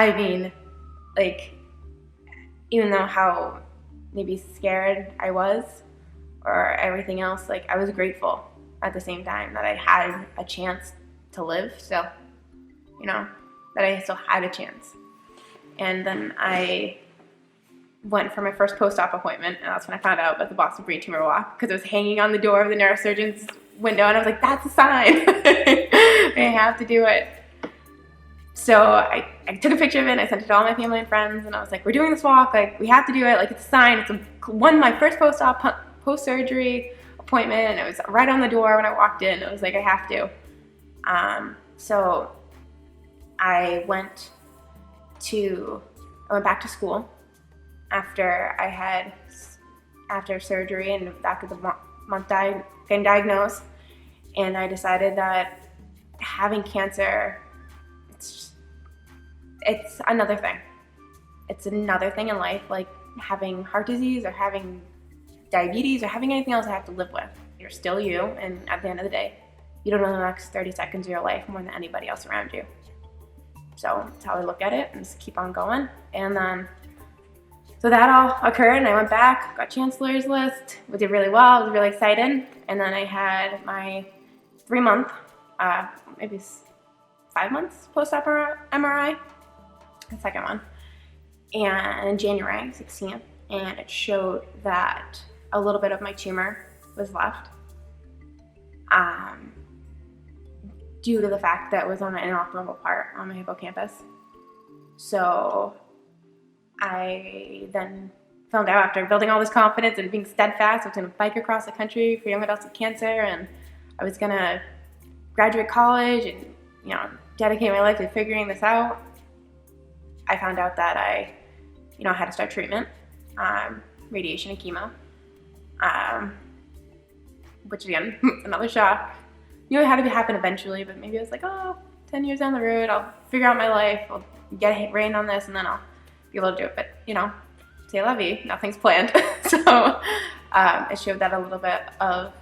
I mean, like, even though how maybe scared I was or everything else, like, I was grateful at the same time that I had a chance to live still, you know, that I still had a chance. And then I went for my first post-op appointment, and that's when I found out about the Boston Brain Tumor Walk, because it was hanging on the door of the neurosurgeon's window, and I was like, that's a sign. I have to do it. So I took a picture of it, and I sent it to all my family and friends, and I was like, we're doing this walk, like, we have to do it, like, it's a sign. It's my first post-surgery appointment, and it was right on the door when I walked in. It was like, I have to. So I went back to school after surgery and after the month getting diagnosed, and I decided that having cancer, it's another thing. It's another thing in life, like having heart disease or having diabetes or having anything else I have to live with. You're still you, and at the end of the day, you don't know the next 30 seconds of your life more than anybody else around you. So that's how I look at it, and just keep on going. And then, so that all occurred, and I went back, got chancellor's list. We did really well. I was really excited. And then I had my 3-month, maybe 5 months post-op MRI, the second one, and in January 16th, and it showed that a little bit of my tumor was left, due to the fact that it was on an inoperable part on my hippocampus. So I then found out, after building all this confidence and being steadfast, I was going to bike across the country for young adults with cancer, and I was going to graduate college and, dedicate my life to figuring this out. I found out that I had to start treatment, radiation and chemo, which again, another shock. It had to happen eventually, but maybe I was like, 10 years down the road, I'll figure out my life, I'll get a rein on this, and then I'll be able to do it. But, c'est la vie, nothing's planned. So it showed that a little bit of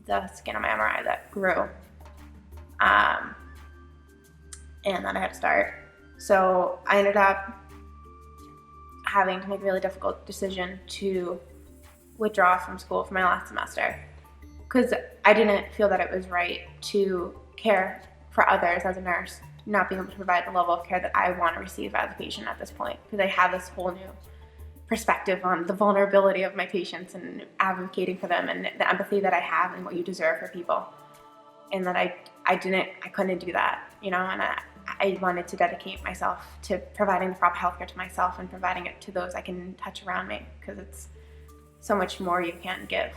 the skin on my MRI that grew. And then I had to start. So I ended up having to make a really difficult decision to withdraw from school for my last semester, because I didn't feel that it was right to care for others as a nurse, not being able to provide the level of care that I want to receive as a patient at this point, because I have this whole new perspective on the vulnerability of my patients and advocating for them and the empathy that I have and what you deserve for people. And that I couldn't do that, and I wanted to dedicate myself to providing the proper healthcare to myself and providing it to those I can touch around me, because it's so much more you can give.